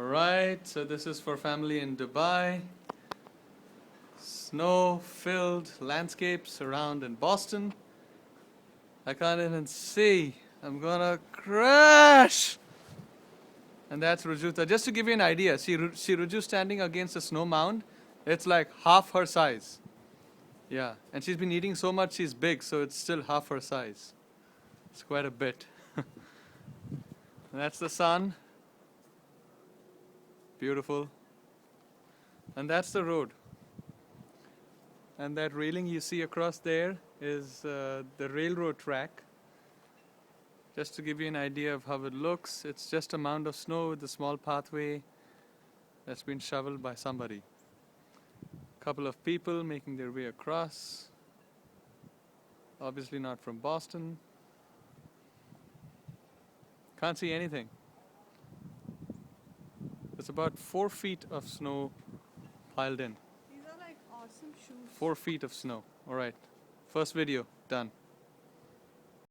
Alright, so this is for family in Dubai. Snow-filled landscapes around in Boston. I can't even see. I'm gonna crash! And that's Rujuta. Just to give you an idea, see Ruju standing against a snow mound? It's like half her size. Yeah, and she's been eating so much she's big, so it's still half her size. It's quite a bit. And that's the sun. Beautiful. And that's the road. And that railing you see across there is the railroad track. Just to give you an idea of how it looks, it's just a mound of snow with a small pathway that's been shoveled by somebody. A couple of people making their way across. Obviously not from Boston. Can't see anything. It's about 4 feet of snow piled in. These are like awesome shoes. 4 feet of snow. Alright. First video, done.